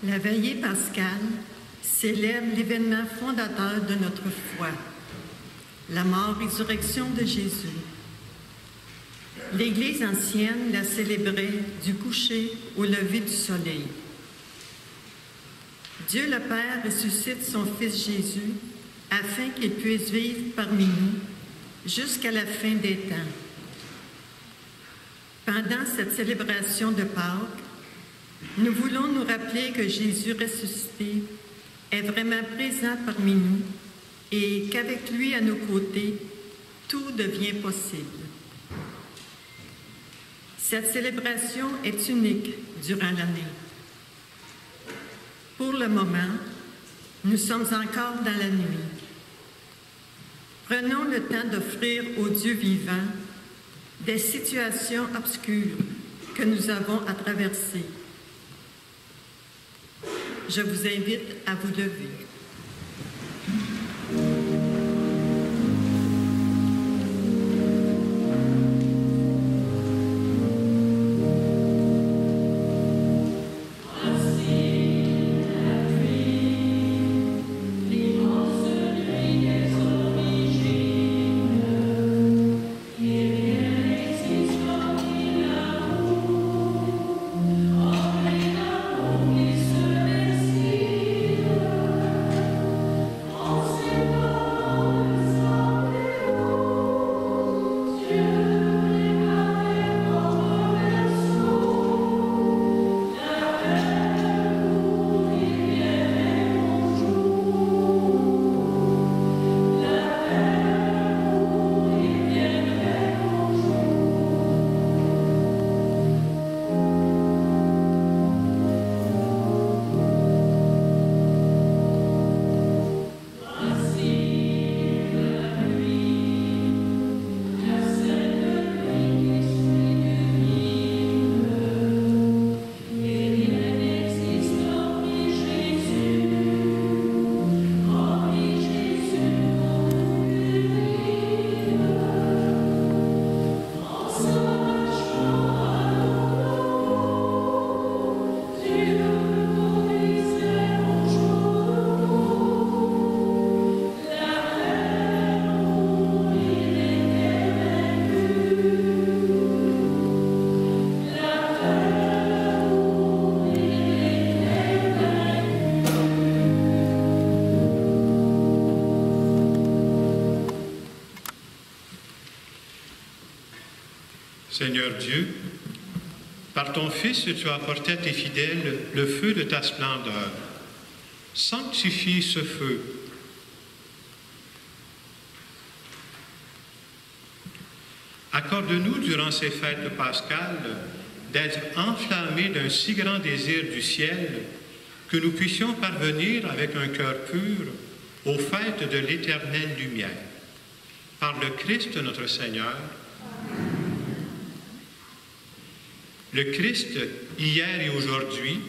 La veillée pascale célèbre l'événement fondateur de notre foi, la mort-résurrection de Jésus. L'Église ancienne la célébrait du coucher au lever du soleil. Dieu le Père ressuscite son Fils Jésus afin qu'il puisse vivre parmi nous jusqu'à la fin des temps. Pendant cette célébration de Pâques, nous voulons nous rappeler que Jésus ressuscité est vraiment présent parmi nous et qu'avec lui à nos côtés, tout devient possible. Cette célébration est unique durant l'année. Pour le moment, nous sommes encore dans la nuit. Prenons le temps d'offrir au Dieu vivant des situations obscures que nous avons à traverser. Je vous invite à vous lever. Seigneur Dieu, par ton Fils, tu as apporté à tes fidèles le feu de ta splendeur. Sanctifie ce feu. Accorde-nous, durant ces fêtes pascales, d'être enflammés d'un si grand désir du ciel que nous puissions parvenir avec un cœur pur aux fêtes de l'éternelle lumière. Par le Christ notre Seigneur. Le Christ, hier et aujourd'hui,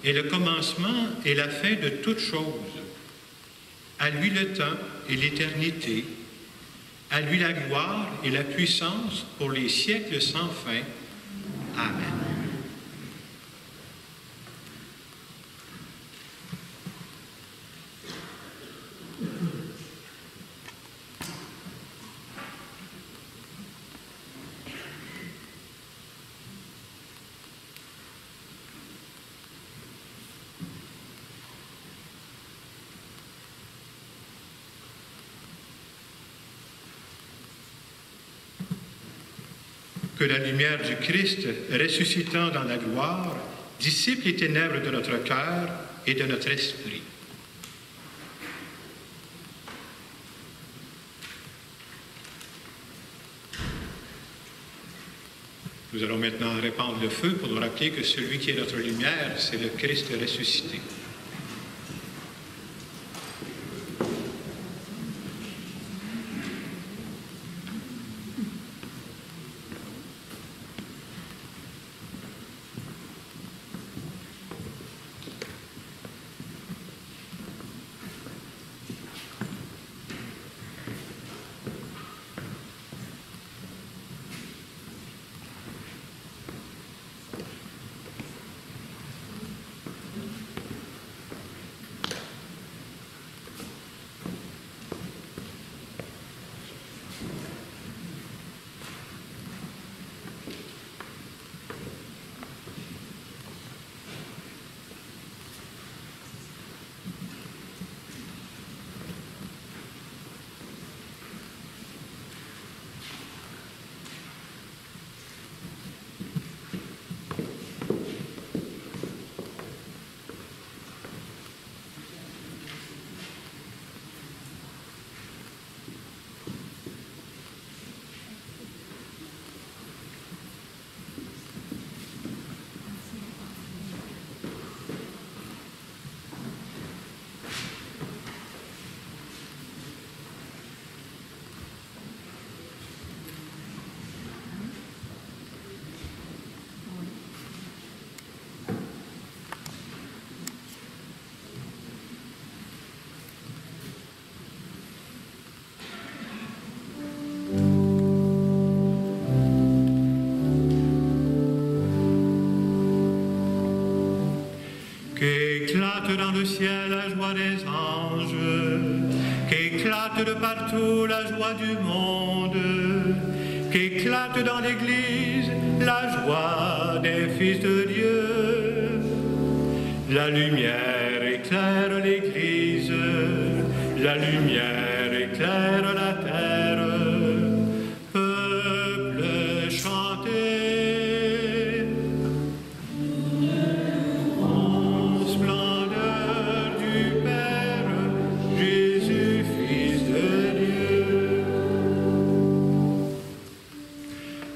est le commencement et la fin de toutes choses. À lui le temps et l'éternité, à lui la gloire et la puissance pour les siècles sans fin. Amen. Que la lumière du Christ, ressuscitant dans la gloire, dissipe les ténèbres de notre cœur et de notre esprit. Nous allons maintenant répandre le feu pour nous rappeler que celui qui est notre lumière, c'est le Christ ressuscité. qu'éclate dans le ciel la joie des anges, qu'éclate de partout la joie du monde, qu'éclate dans l'Église la joie des fils de Dieu. La lumière éclaire l'Église, la lumière éclaire la terre. Peuple, chantez en splendeur du Père, Jésus, Fils de Dieu.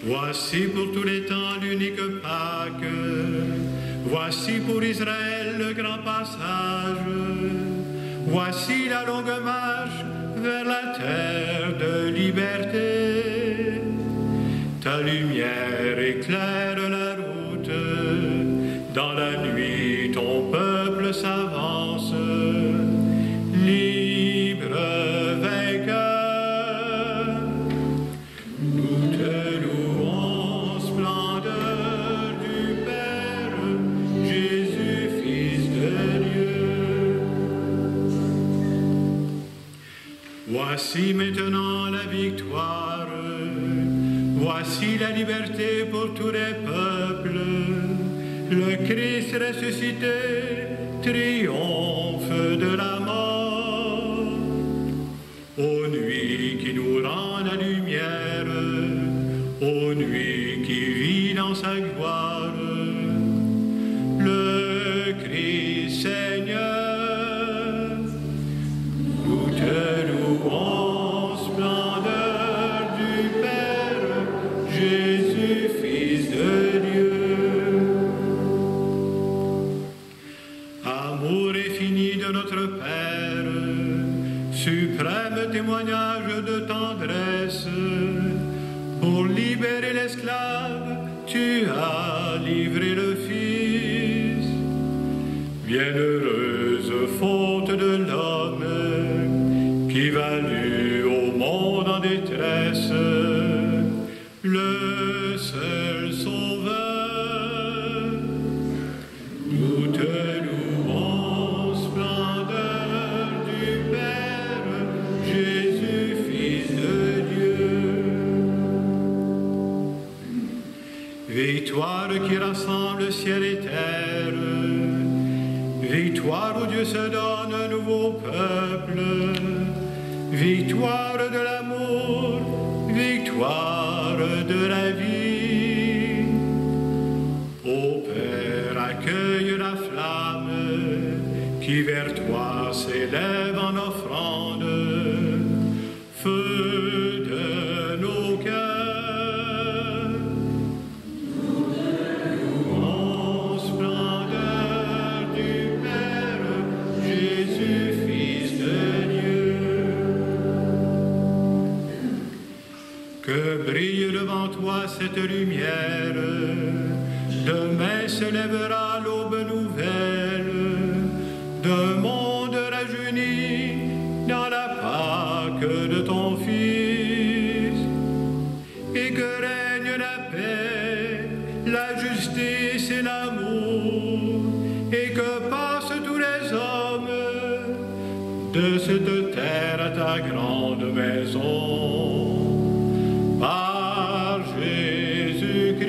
Voici pour tous les temps l'unique Pâque. Voici pour Israël le grand passage. Voici la longue marche vers la terre de liberté. Ta lumière éclaire la route. Dans la nuit, ton peuple s'avance. Libre vainqueur, nous te louons en splendeur du Père, Jésus, Fils de Dieu. Voici maintenant la victoire, voici la liberté pour tous les peuples. Le Christ ressuscité triomphe de la mort. Ô nuit qui nous rend la lumière, ô nuit qui vit dans sa gloire, le Christ Seigneur, nous te louons en splendeur du Père, Jésus, Fils de Dieu. Amour infini de notre Père, suprême témoignage de tendresse, pour libérer l'esclave, tu as livré le Fils. Bienheureuse faute de l'homme, qui valut au monde en détresse, le seul Sauveur. Nous te louons en splendeur du Père, Jésus, Fils de Dieu. Victoire qui rassemble ciel et terre, victoire où Dieu se donne un nouveau peuple, victoire de l'amour, victoire de la vie. Ô Père, accueille la flamme qui vers toi s'élève en offrande, feu de nos cœurs. Nous te louons en splendeur du Père, Jésus, Fils de Dieu. Que brille devant toi cette lumière, demain se lèvera l'aube nouvelle d'un monde rajeuni dans la Pâque de ton Fils, et que règne la paix, la justice et l'amour, et que passent tous les hommes de cette terre à ta grande maison. Par Jésus-Christ,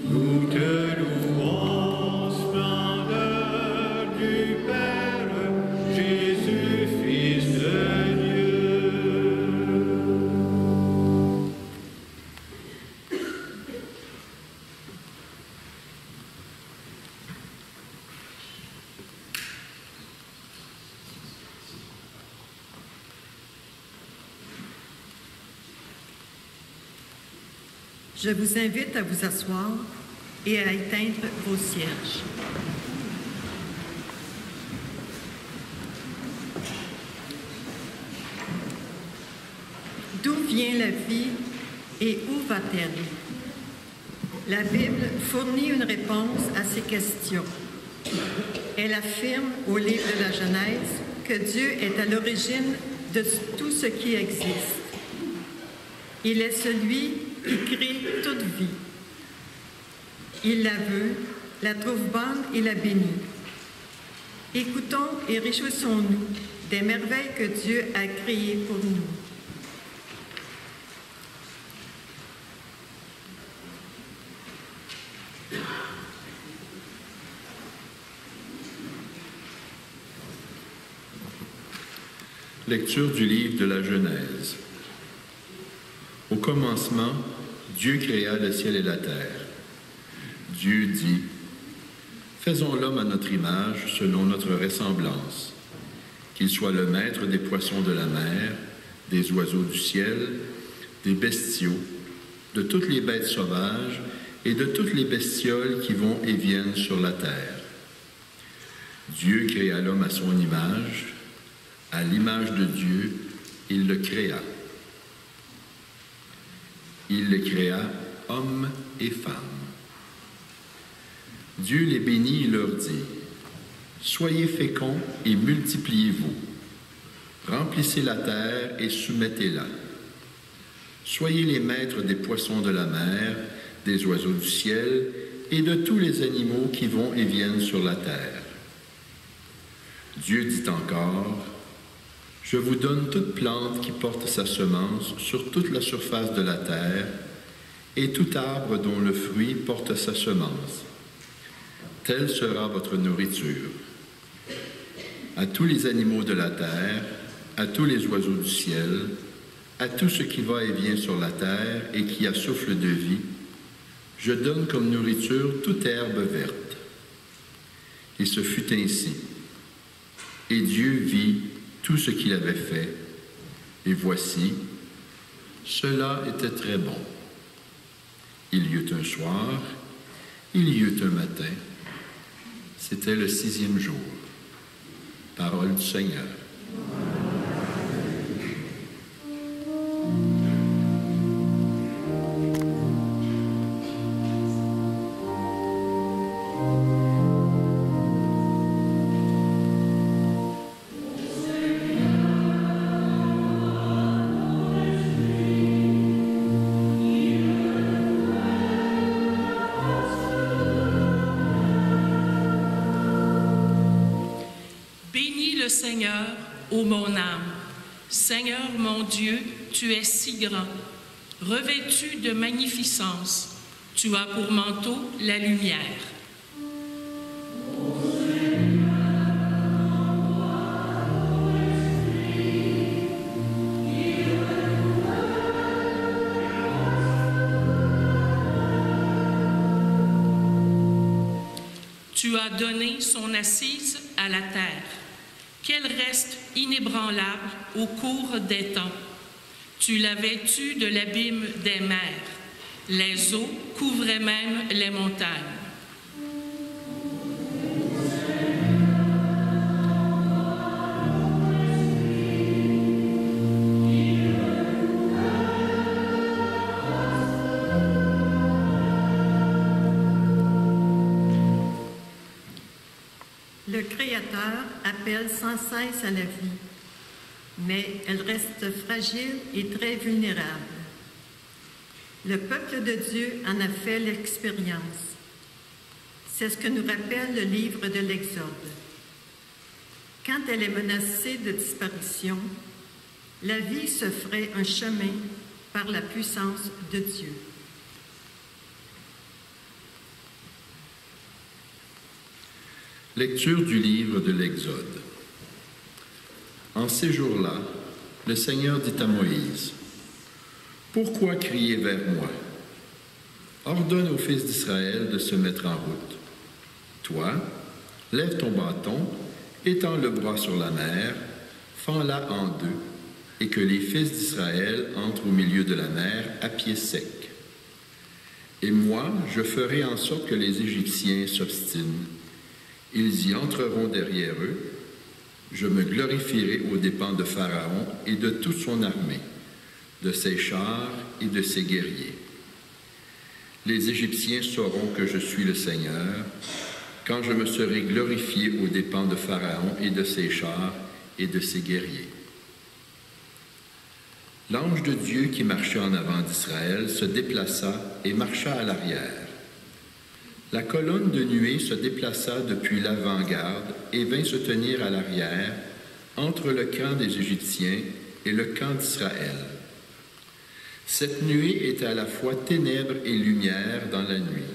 nous te louons en splendeur du Père, Jésus, Fils de Dieu. Je vous invite à vous asseoir et à éteindre vos cierges. D'où vient la vie et où va-t-elle? La Bible fournit une réponse à ces questions. Elle affirme au livre de la Genèse que Dieu est à l'origine de tout ce qui existe. Il est celui qui crée toute vie. Il la veut, la trouve bonne et la bénit. Écoutons et réjouissons-nous des merveilles que Dieu a créées pour nous. Lecture du livre de la Genèse. Au commencement, Dieu créa le ciel et la terre. Dieu dit, « Faisons l'homme à notre image, selon notre ressemblance, qu'il soit le maître des poissons de la mer, des oiseaux du ciel, des bestiaux, de toutes les bêtes sauvages et de toutes les bestioles qui vont et viennent sur la terre. » Dieu créa l'homme à son image. À l'image de Dieu, il le créa. Il les créa, hommes et femmes. Dieu les bénit et leur dit, « Soyez féconds et multipliez-vous. Remplissez la terre et soumettez-la. Soyez les maîtres des poissons de la mer, des oiseaux du ciel et de tous les animaux qui vont et viennent sur la terre. » Dieu dit encore, « Je vous donne toute plante qui porte sa semence sur toute la surface de la terre, et tout arbre dont le fruit porte sa semence. Telle sera votre nourriture. À tous les animaux de la terre, à tous les oiseaux du ciel, à tout ce qui va et vient sur la terre et qui a souffle de vie, je donne comme nourriture toute herbe verte. » Et ce fut ainsi. Et Dieu vit tout ce qu'il avait fait, et voici, cela était très bon. Il y eut un soir, il y eut un matin, c'était le 6e jour. Parole du Seigneur. Seigneur, ô mon âme. Seigneur mon Dieu, tu es si grand. Revêtu de magnificence, tu as pour manteau la lumière. Tu as donné son assise à la terre, qu'elle reste inébranlable au cours des temps. Tu l'as vêtue de l'abîme des mers. Les eaux couvraient même les montagnes. Le Créateur appelle sans cesse à la vie, mais elle reste fragile et très vulnérable. Le peuple de Dieu en a fait l'expérience. C'est ce que nous rappelle le livre de l'Exode. Quand elle est menacée de disparition, la vie se ferait un chemin par la puissance de Dieu. Lecture du livre de l'Exode. En ces jours-là, le Seigneur dit à Moïse, « Pourquoi crier vers moi? Ordonne aux fils d'Israël de se mettre en route. Toi, lève ton bâton, étends le bras sur la mer, fends-la en deux, et que les fils d'Israël entrent au milieu de la mer à pied sec. Et moi, je ferai en sorte que les Égyptiens s'obstinent. Ils y entreront derrière eux. Je me glorifierai aux dépens de Pharaon et de toute son armée, de ses chars et de ses guerriers. Les Égyptiens sauront que je suis le Seigneur, quand je me serai glorifié aux dépens de Pharaon et de ses chars et de ses guerriers. » L'ange de Dieu qui marchait en avant d'Israël se déplaça et marcha à l'arrière. La colonne de nuée se déplaça depuis l'avant-garde et vint se tenir à l'arrière, entre le camp des Égyptiens et le camp d'Israël. Cette nuée était à la fois ténèbres et lumière dans la nuit,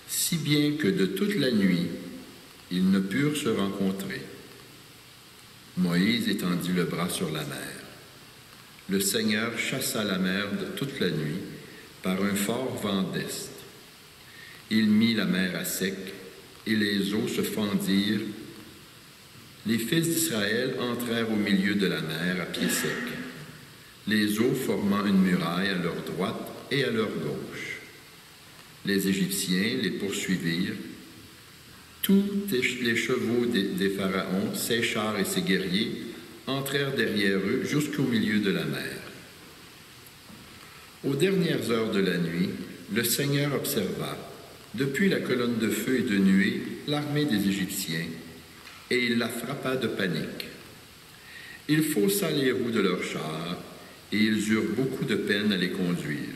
si bien que de toute la nuit, ils ne purent se rencontrer. Moïse étendit le bras sur la mer. Le Seigneur chassa la mer de toute la nuit par un fort vent d'est. Il mit la mer à sec et les eaux se fendirent. Les fils d'Israël entrèrent au milieu de la mer à pied sec, les eaux formant une muraille à leur droite et à leur gauche. Les Égyptiens les poursuivirent. Tous les chevaux des pharaons, ses chars et ses guerriers, entrèrent derrière eux jusqu'au milieu de la mer. Aux dernières heures de la nuit, le Seigneur observa, depuis la colonne de feu et de nuée, l'armée des Égyptiens, et il la frappa de panique. Il faussa les roues de leurs chars, et ils eurent beaucoup de peine à les conduire.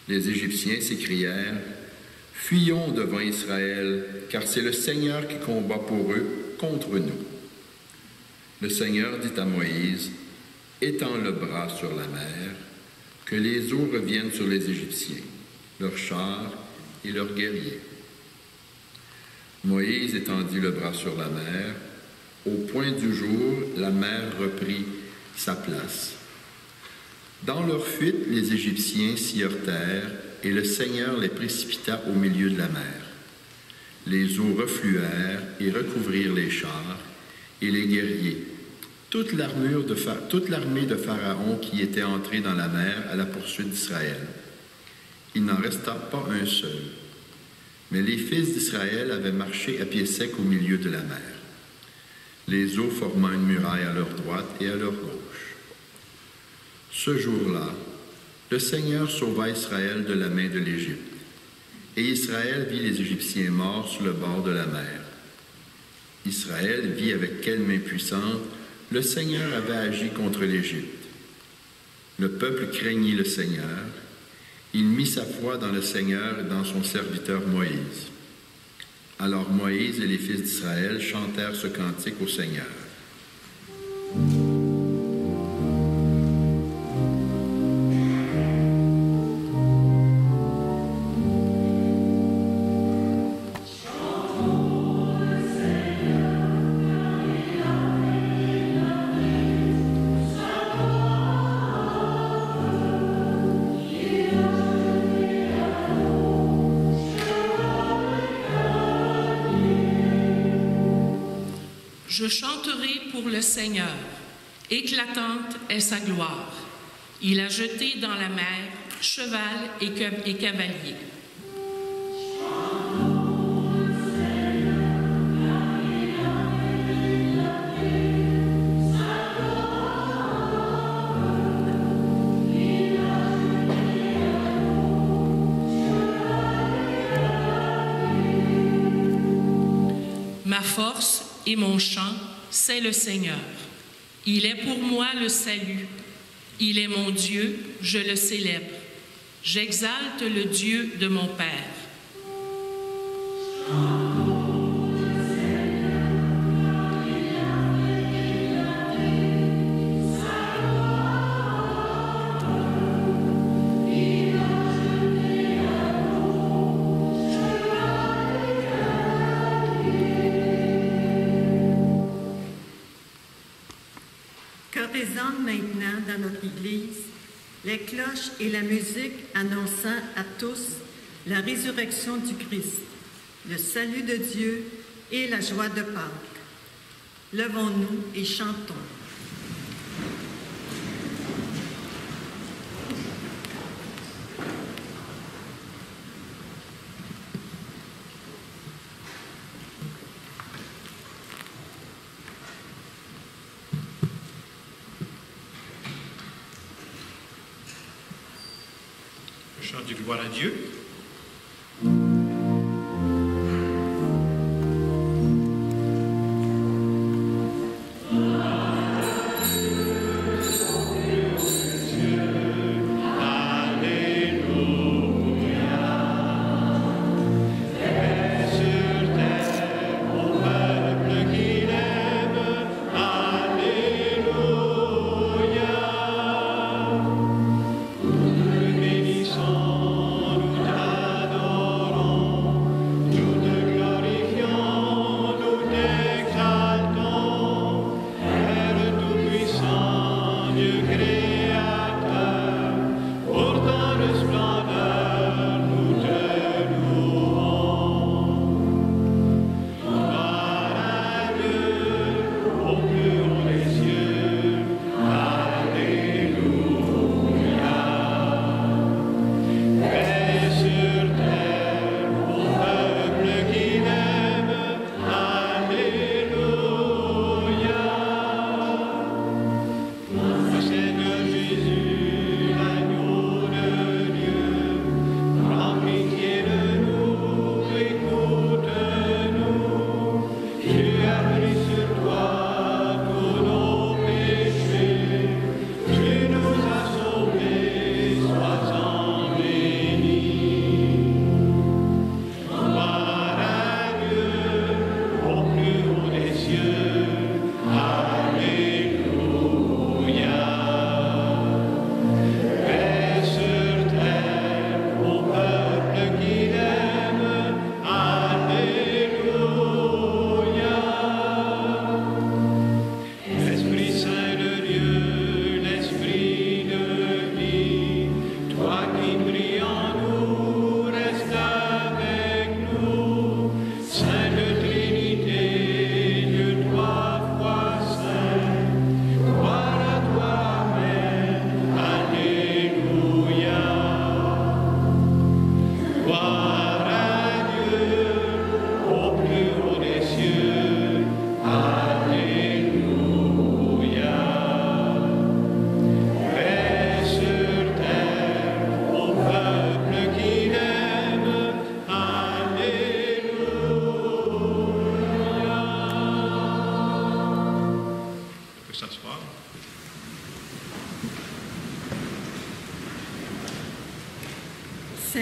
Les Égyptiens s'écrièrent, « Fuyons devant Israël, car c'est le Seigneur qui combat pour eux contre nous. » Le Seigneur dit à Moïse, « Étends le bras sur la mer, que les eaux reviennent sur les Égyptiens, leurs chars et leurs guerriers. » Moïse étendit le bras sur la mer. Au point du jour, la mer reprit sa place. Dans leur fuite, les Égyptiens s'y heurtèrent, et le Seigneur les précipita au milieu de la mer. Les eaux refluèrent et recouvrirent les chars et les guerriers, toute l'armée de Pharaon qui était entrée dans la mer à la poursuite d'Israël. Il n'en resta pas un seul. Mais les fils d'Israël avaient marché à pied sec au milieu de la mer, les eaux formant une muraille à leur droite et à leur gauche. Ce jour-là, le Seigneur sauva Israël de la main de l'Égypte, et Israël vit les Égyptiens morts sur le bord de la mer. Israël vit avec quelle main puissante le Seigneur avait agi contre l'Égypte. Le peuple craignit le Seigneur. Il mit sa foi dans le Seigneur et dans son serviteur Moïse. Alors Moïse et les fils d'Israël chantèrent ce cantique au Seigneur. Je chanterai pour le Seigneur, éclatante est sa gloire. Il a jeté dans la mer cheval et cavalier. Ma force et mon chant, c'est le Seigneur. Il est pour moi le salut. Il est mon Dieu, je le célèbre. J'exalte le Dieu de mon Père. Résonnent maintenant dans notre Église les cloches et la musique annonçant à tous la résurrection du Christ, le salut de Dieu et la joie de Pâques. Levons-nous et chantons. Chant du gloire à Dieu. Alléluia.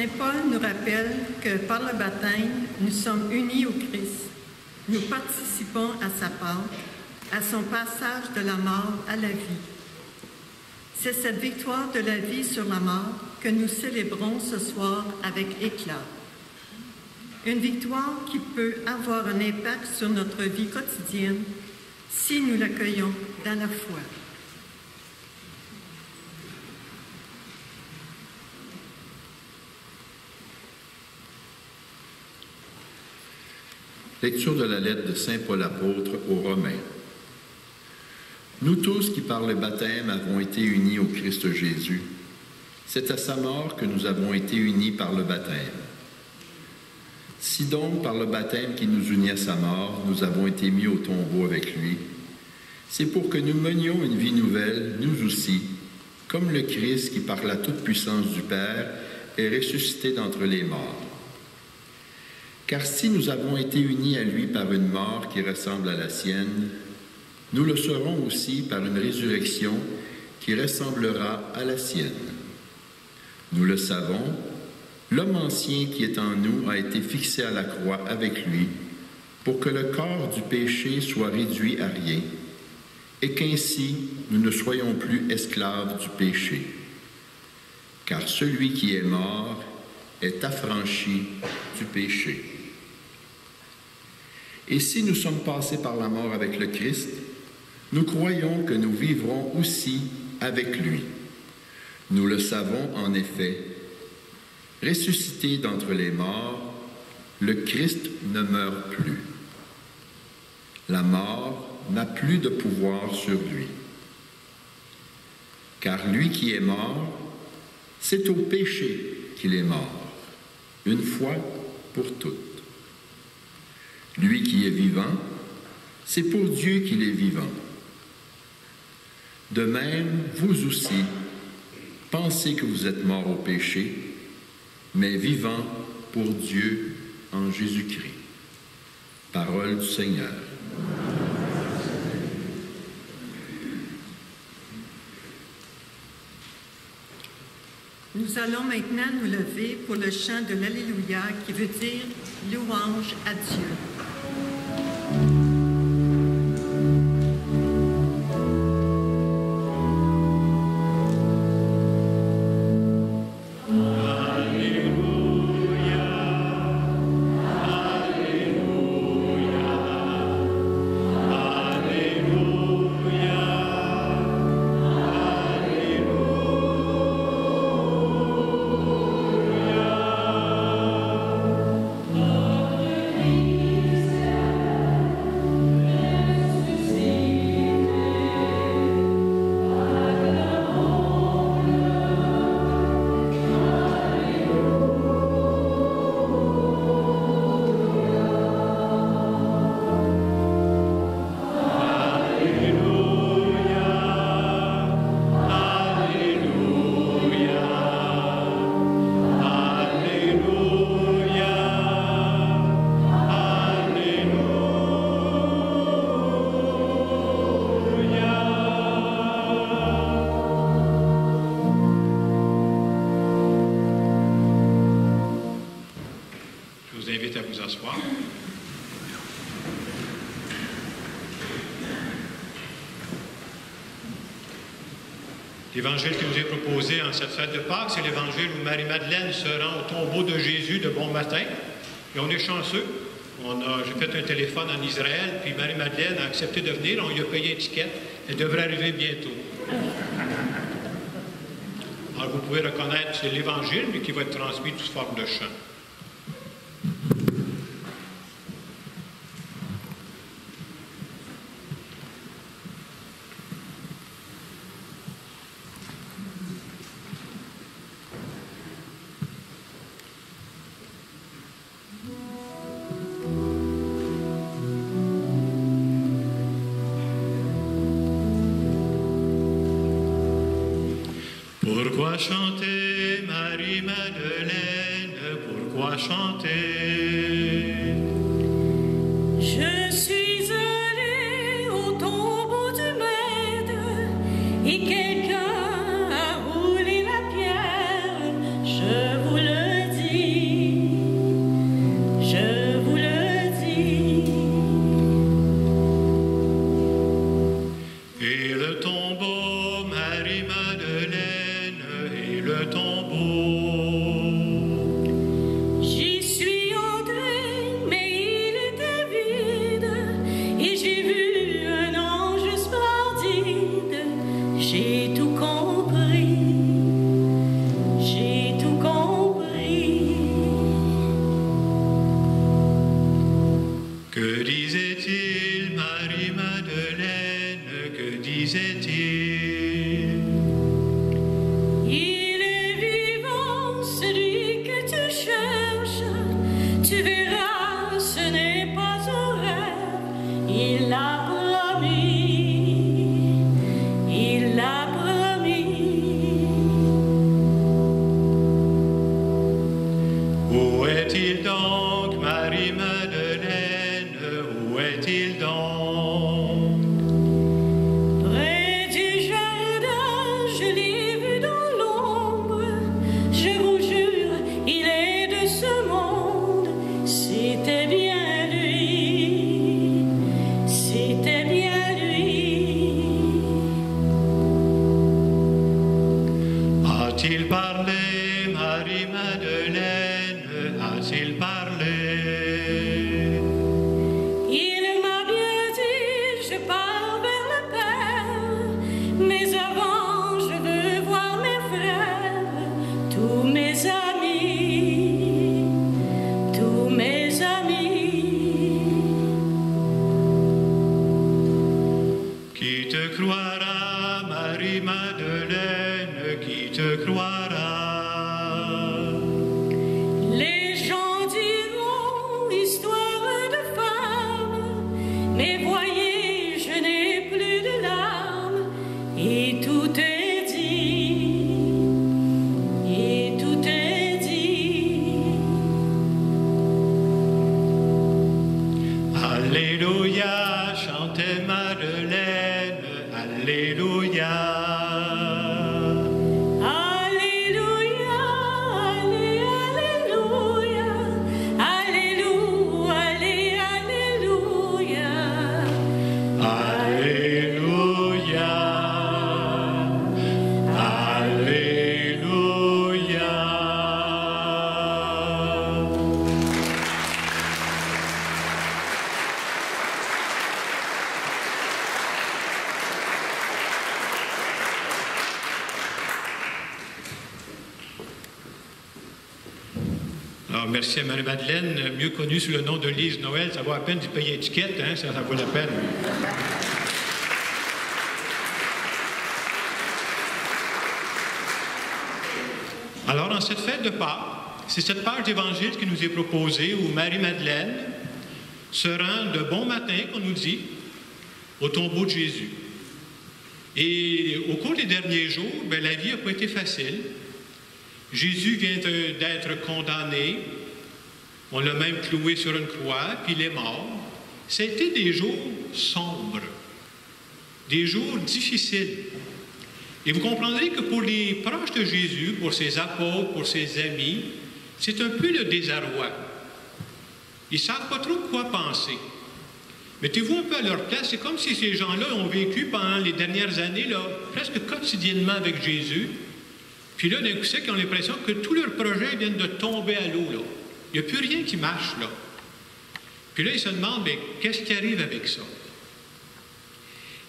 Saint Paul nous rappelle que par le baptême, nous sommes unis au Christ. Nous participons à sa Pâque, à son passage de la mort à la vie. C'est cette victoire de la vie sur la mort que nous célébrons ce soir avec éclat. Une victoire qui peut avoir un impact sur notre vie quotidienne si nous l'accueillons dans la foi. Lecture de la lettre de Saint Paul apôtre aux Romains. Nous tous qui par le baptême avons été unis au Christ Jésus, c'est à sa mort que nous avons été unis par le baptême. Si donc par le baptême qui nous unit à sa mort, nous avons été mis au tombeau avec lui, c'est pour que nous menions une vie nouvelle, nous aussi, comme le Christ qui par la toute-puissance du Père est ressuscité d'entre les morts. Car si nous avons été unis à lui par une mort qui ressemble à la sienne, nous le serons aussi par une résurrection qui ressemblera à la sienne. Nous le savons, l'homme ancien qui est en nous a été fixé à la croix avec lui pour que le corps du péché soit réduit à rien et qu'ainsi nous ne soyons plus esclaves du péché. Car celui qui est mort est affranchi du péché. Et si nous sommes passés par la mort avec le Christ, nous croyons que nous vivrons aussi avec lui. Nous le savons en effet, ressuscité d'entre les morts, le Christ ne meurt plus. La mort n'a plus de pouvoir sur lui. Car lui qui est mort, c'est au péché qu'il est mort, une fois pour toutes. Lui qui est vivant, c'est pour Dieu qu'il est vivant. De même, vous aussi, pensez que vous êtes morts au péché, mais vivants pour Dieu en Jésus-Christ. Parole du Seigneur. Nous allons maintenant nous lever pour le chant de l'Alléluia qui veut dire louange à Dieu. L'évangile qui nous est proposé en cette fête de Pâques, c'est l'évangile où Marie-Madeleine se rend au tombeau de Jésus de bon matin. Et on est chanceux. J'ai fait un téléphone en Israël, puis Marie-Madeleine a accepté de venir. On lui a payé un ticket. Elle devrait arriver bientôt. Alors, vous pouvez reconnaître, c'est l'évangile, mais qui va être transmis sous forme de chant. Pourquoi chanter, Marie-Madeleine, pourquoi chanter? Je suis allée au tombeau du Maître et quelqu'un a roulé la pierre, je vous le dis. est-il donc? Près du jardin, je l'ai vu dans l'ombre. Je vous jure, il est de ce monde. C'était bien lui. C'était bien lui. A-t-il parlé, Marie-Madeleine? A-t-il parlé? Il m'a bien dit, je pars vers le Père, mais avant je veux voir mes frères, tous mes amis, tous mes amis. Qui te croira, Marie-Madeleine? Qui te croira? Les gens diront histoire de femme, mais voyez, je n'ai plus de larmes, et tout est dit, et tout est dit. Alléluia, chantez Madeleine, Alléluia. Alléluia, alléluia, alléluia, alléluia. Alléluia, Alléluia. Alors, merci à Marie-Madeleine, mieux connue sous le nom de Lise Noël. Ça vaut la peine d'y payer étiquette, hein? Ça vaut la peine. Alors, dans cette fête de Pâques, c'est cette page d'évangile qui nous est proposée où Marie-Madeleine se rend de bon matin, qu'on nous dit, au tombeau de Jésus. Et au cours des derniers jours, la vie n'a pas été facile. Jésus vient d'être condamné. On l'a même cloué sur une croix, puis il est mort. Ça a été des jours sombres, des jours difficiles. Et vous comprendrez que pour les proches de Jésus, pour ses apôtres, pour ses amis, c'est un peu le désarroi. Ils ne savent pas trop quoi penser. Mettez-vous un peu à leur place. C'est comme si ces gens-là ont vécu pendant les dernières années, là, presque quotidiennement avec Jésus. Puis là, d'un coup sec, ils ont l'impression que tous leurs projets viennent de tomber à l'eau, là. Il n'y a plus rien qui marche, là. Puis là, ils se demandent, mais qu'est-ce qui arrive avec ça?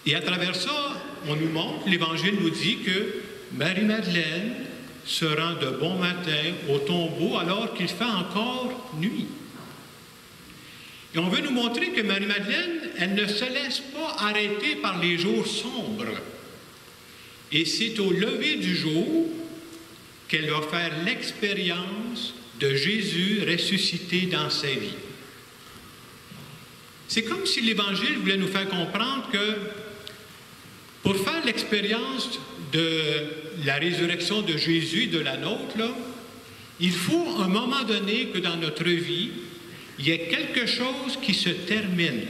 Et à travers ça, on nous montre, l'Évangile nous dit que Marie-Madeleine se rend de bon matin au tombeau alors qu'il fait encore nuit. Et on veut nous montrer que Marie-Madeleine, elle ne se laisse pas arrêter par les jours sombres. Et c'est au lever du jour qu'elle va faire l'expérience de Jésus ressuscité dans sa vie. C'est comme si l'Évangile voulait nous faire comprendre que pour faire l'expérience de la résurrection de Jésus et de la nôtre, là, il faut à un moment donné que dans notre vie, il y ait quelque chose qui se termine.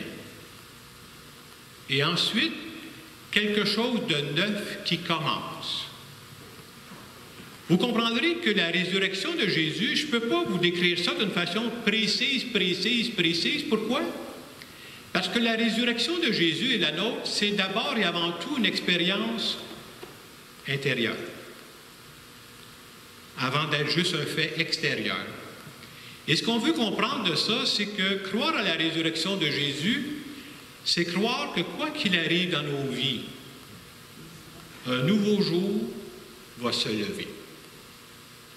Et ensuite, quelque chose de neuf qui commence. Vous comprendrez que la résurrection de Jésus, je ne peux pas vous décrire ça d'une façon précise. Pourquoi? Parce que la résurrection de Jésus et la nôtre, c'est d'abord et avant tout une expérience intérieure, avant d'être juste un fait extérieur. Et ce qu'on veut comprendre de ça, c'est que croire à la résurrection de Jésus, c'est croire que quoi qu'il arrive dans nos vies, un nouveau jour va se lever.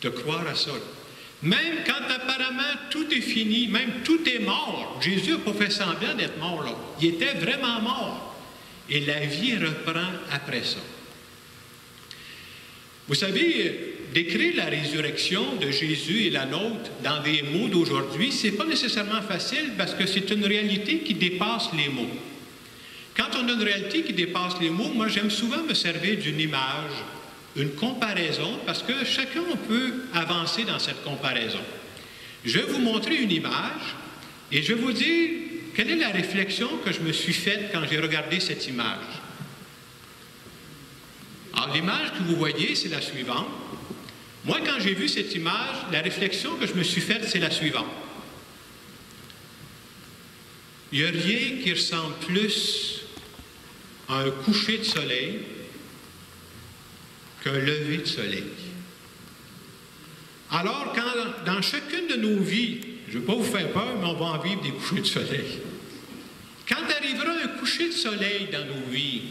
De croire à ça. Même quand apparemment tout est fini, même tout est mort. Jésus n'a pas fait semblant d'être mort là. Il était vraiment mort. Et la vie reprend après ça. Vous savez, décrire la résurrection de Jésus et la nôtre dans des mots d'aujourd'hui, c'est pas nécessairement facile parce que c'est une réalité qui dépasse les mots. Quand on a une réalité qui dépasse les mots, moi j'aime souvent me servir d'une image, une comparaison, parce que chacun peut avancer dans cette comparaison. Je vais vous montrer une image et je vais vous dire quelle est la réflexion que je me suis faite quand j'ai regardé cette image? Alors, l'image que vous voyez, c'est la suivante. Moi, quand j'ai vu cette image, la réflexion que je me suis faite, c'est la suivante. Il n'y a rien qui ressemble plus à un coucher de soleil qu'un lever de soleil. Alors, quand dans chacune de nos vies, je ne vais pas vous faire peur, mais on va en vivre des couchers de soleil. Quand arrivera un coucher de soleil dans nos vies,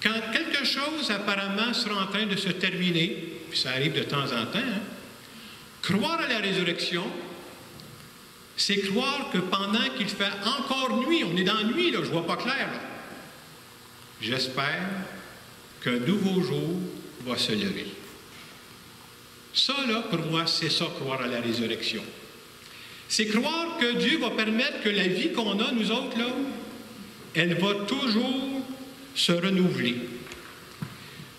quand quelque chose apparemment sera en train de se terminer, puis ça arrive de temps en temps, croire à la résurrection, c'est croire que pendant qu'il fait encore nuit, on est dans la nuit, là, je ne vois pas clair, là, j'espère qu'un nouveau jour va se lever. Ça, là, pour moi, c'est ça, croire à la résurrection. C'est croire que Dieu va permettre que la vie qu'on a, nous autres, là, elle va toujours se renouveler.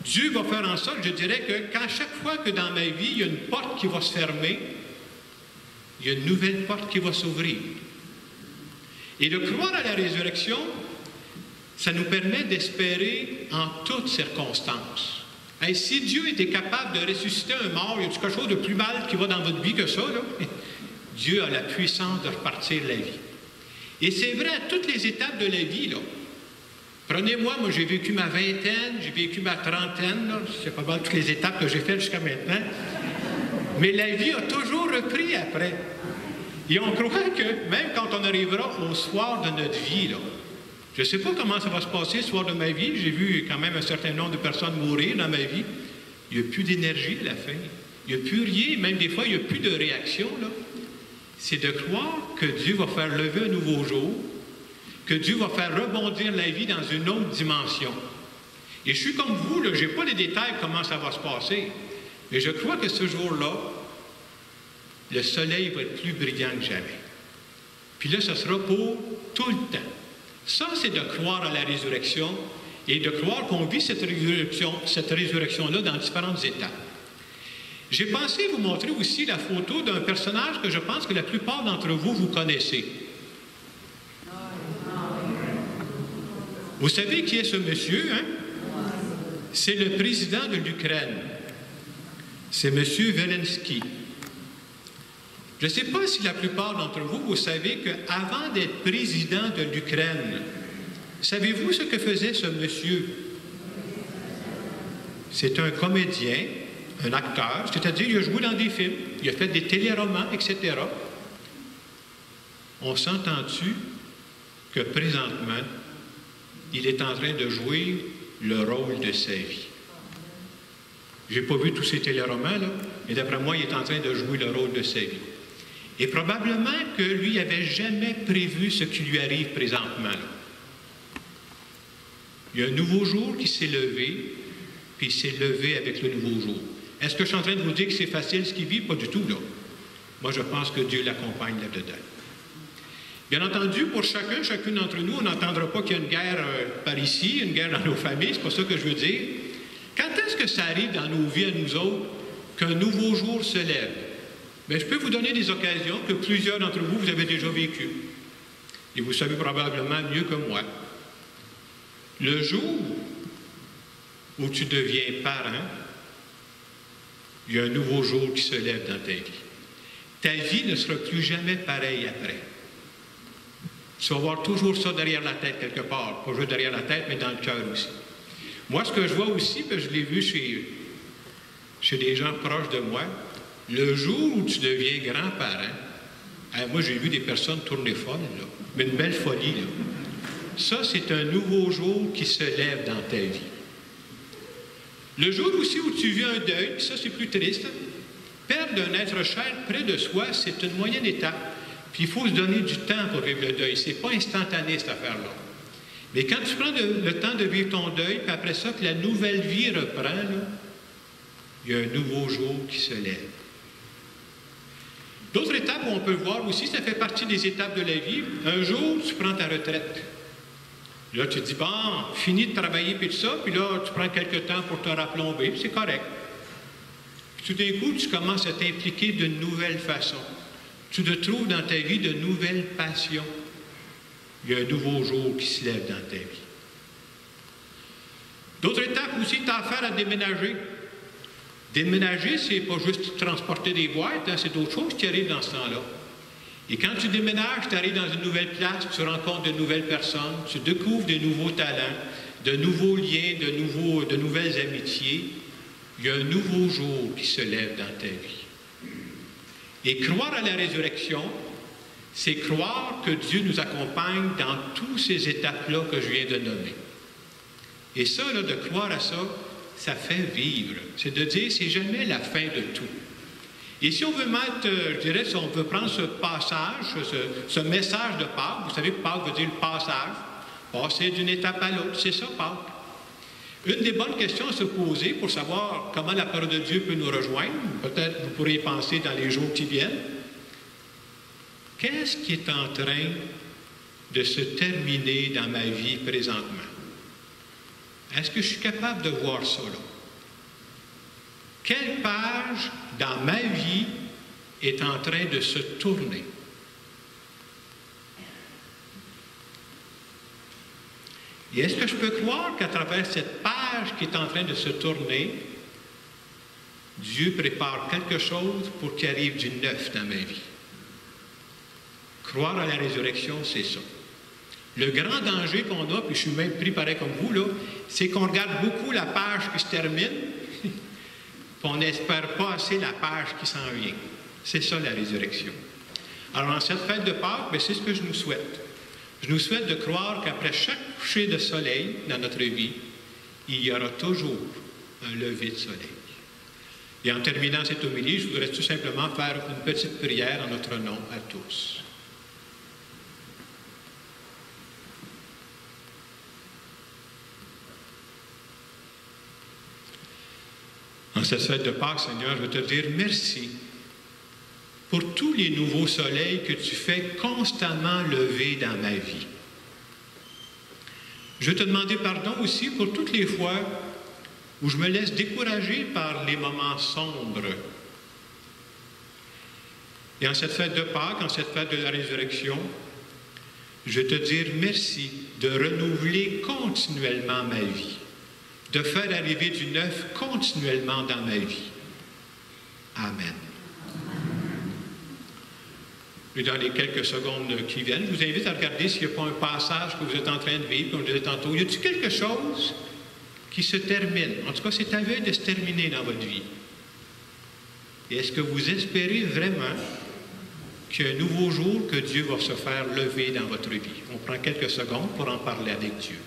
Dieu va faire en sorte, je dirais, qu'à chaque fois que dans ma vie, il y a une porte qui va se fermer, il y a une nouvelle porte qui va s'ouvrir. Et de croire à la résurrection, ça nous permet d'espérer en toutes circonstances. Et si Dieu était capable de ressusciter un mort, il y a quelque chose de plus mal qui va dans votre vie que ça, là? Dieu a la puissance de repartir la vie. Et c'est vrai à toutes les étapes de la vie, là. Prenez-moi, moi j'ai vécu ma vingtaine, j'ai vécu ma trentaine, c'est pas mal toutes les étapes que j'ai faites jusqu'à maintenant. Mais la vie a toujours repris après. Et on croit que même quand on arrivera au soir de notre vie, là, je ne sais pas comment ça va se passer le soir de ma vie, j'ai vu quand même un certain nombre de personnes mourir dans ma vie. Il n'y a plus d'énergie à la fin. Il n'y a plus rien, même des fois il n'y a plus de réaction, là. C'est de croire que Dieu va faire lever un nouveau jour, que Dieu va faire rebondir la vie dans une autre dimension. Et je suis comme vous, je n'ai pas les détails comment ça va se passer, mais je crois que ce jour-là, le soleil va être plus brillant que jamais. Puis là, ce sera pour tout le temps. Ça, c'est de croire à la résurrection et de croire qu'on vit cette résurrection-là dans différentes étapes. J'ai pensé vous montrer aussi la photo d'un personnage que je pense que la plupart d'entre vous, vous connaissez. Vous savez qui est ce monsieur, hein? C'est le président de l'Ukraine. C'est M. Zelensky. Je ne sais pas si la plupart d'entre vous, vous savez qu'avant d'être président de l'Ukraine, savez-vous ce que faisait ce monsieur? C'est un comédien, un acteur, c'est-à-dire il a joué dans des films, il a fait des téléromans, etc. On s'entend-tu que présentement, il est en train de jouer le rôle de sa vie? Je n'ai pas vu tous ces téléromans, là, mais d'après moi, il est en train de jouer le rôle de sa vie. Et probablement que lui n'avait jamais prévu ce qui lui arrive présentement, là. Il y a un nouveau jour qui s'est levé, puis il s'est levé avec le nouveau jour. Est-ce que je suis en train de vous dire que c'est facile ce qu'il vit? Pas du tout, là. Moi, je pense que Dieu l'accompagne là-dedans. Bien entendu, pour chacune d'entre nous, on n'entendra pas qu'il y a une guerre par ici, une guerre dans nos familles, c'est pas ça que je veux dire. Quand est-ce que ça arrive dans nos vies à nous autres qu'un nouveau jour se lève? Bien, je peux vous donner des occasions que plusieurs d'entre vous, vous avez déjà vécues. Et vous savez probablement mieux que moi. Le jour où tu deviens parent, il y a un nouveau jour qui se lève dans ta vie. Ta vie ne sera plus jamais pareille après. Tu vas avoir toujours ça derrière la tête quelque part. Pas juste derrière la tête, mais dans le cœur aussi. Moi, ce que je vois aussi, ben, je l'ai vu chez des gens proches de moi, le jour où tu deviens grand-parent, moi, j'ai vu des personnes tourner folles, là, mais une belle folie, là. Ça, c'est un nouveau jour qui se lève dans ta vie. Le jour aussi où tu vis un deuil, ça, c'est plus triste. Perdre un être cher près de soi, c'est une moyenne étape. Puis il faut se donner du temps pour vivre le deuil. Ce n'est pas instantané, cette affaire-là. Mais quand tu prends le temps de vivre ton deuil, puis après ça, que la nouvelle vie reprend, là, il y a un nouveau jour qui se lève. D'autres étapes où on peut voir aussi, ça fait partie des étapes de la vie. Un jour, tu prends ta retraite. Là, tu te dis, bon, fini de travailler, puis tout ça, puis là, tu prends quelques temps pour te raplomber, puis c'est correct. Puis tout d'un coup, tu commences à t'impliquer d'une nouvelle façon. tu te trouves dans ta vie de nouvelles passions. Il y a un nouveau jour qui se lève dans ta vie. D'autres étapes aussi, tu as affaire à déménager. Déménager, c'est pas juste transporter des boîtes, hein, c'est d'autres choses qui arrivent dans ce temps-là. Et quand tu déménages, tu arrives dans une nouvelle place, tu rencontres de nouvelles personnes, tu découvres de nouveaux talents, de nouveaux liens, de nouvelles amitiés. Il y a un nouveau jour qui se lève dans ta vie. Et croire à la résurrection, c'est croire que Dieu nous accompagne dans toutes ces étapes-là que je viens de nommer. Et ça, là, de croire à ça, ça fait vivre. C'est de dire, c'est jamais la fin de tout. Et si on veut mettre, je dirais, si on veut prendre ce passage, ce message de Pâques, vous savez que Pâques veut dire le passage, passer d'une étape à l'autre, c'est ça Pâques. Une des bonnes questions à se poser pour savoir comment la parole de Dieu peut nous rejoindre, peut-être vous pourrez y penser dans les jours qui viennent, qu'est-ce qui est en train de se terminer dans ma vie présentement? Est-ce que je suis capable de voir ça là? Quelle page dans ma vie est en train de se tourner? Et est-ce que je peux croire qu'à travers cette page qui est en train de se tourner, Dieu prépare quelque chose pour qu'il arrive du neuf dans ma vie? Croire à la résurrection, c'est ça. Le grand danger qu'on a, puis je suis même pris pareil comme vous, là, c'est qu'on regarde beaucoup la page qui se termine, puis on n'espère pas assez la page qui s'en vient. C'est ça la résurrection. Alors, en cette fête de Pâques, bien, c'est ce que je nous souhaite. Je nous souhaite de croire qu'après chaque coucher de soleil dans notre vie, il y aura toujours un lever de soleil. Et en terminant cette homélie, je voudrais tout simplement faire une petite prière en notre nom à tous. En cette fête de Pâques, Seigneur, je veux te dire merci pour tous les nouveaux soleils que tu fais constamment lever dans ma vie. Je veux te demander pardon aussi pour toutes les fois où je me laisse décourager par les moments sombres. Et en cette fête de Pâques, en cette fête de la résurrection, je veux te dire merci de renouveler continuellement ma vie, de faire arriver du neuf continuellement dans ma vie. Amen. Et dans les quelques secondes qui viennent, je vous invite à regarder s'il n'y a pas un passage que vous êtes en train de vivre, comme je disais tantôt. Y a-t-il quelque chose qui se termine? En tout cas, c'est à veille de se terminer dans votre vie. Et est-ce que vous espérez vraiment qu'il y a un nouveau jour que Dieu va se faire lever dans votre vie? On prend quelques secondes pour en parler avec Dieu.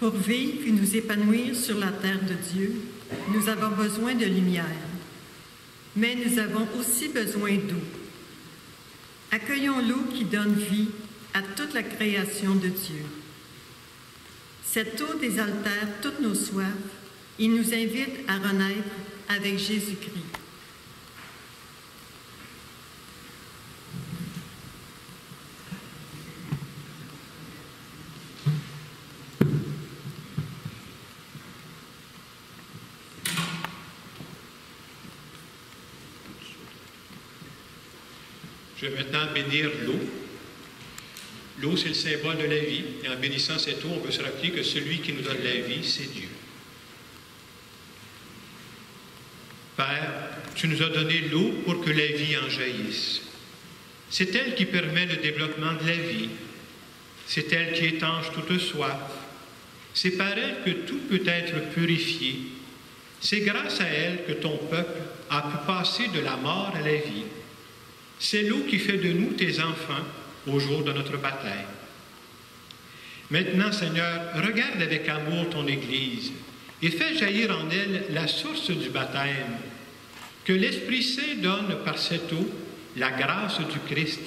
Pour vivre et nous épanouir sur la terre de Dieu, nous avons besoin de lumière, mais nous avons aussi besoin d'eau. Accueillons l'eau qui donne vie à toute la création de Dieu. Cette eau désaltère toutes nos soifs et nous invite à renaître avec Jésus-Christ. Je vais maintenant bénir l'eau. L'eau, c'est le symbole de la vie. Et en bénissant cette eau, on peut se rappeler que celui qui nous donne la vie, c'est Dieu. Père, tu nous as donné l'eau pour que la vie en jaillisse. C'est elle qui permet le développement de la vie. C'est elle qui étanche toute soif. C'est par elle que tout peut être purifié. C'est grâce à elle que ton peuple a pu passer de la mort à la vie. C'est l'eau qui fait de nous tes enfants au jour de notre baptême. Maintenant, Seigneur, regarde avec amour ton Église et fais jaillir en elle la source du baptême, que l'Esprit Saint donne par cette eau la grâce du Christ,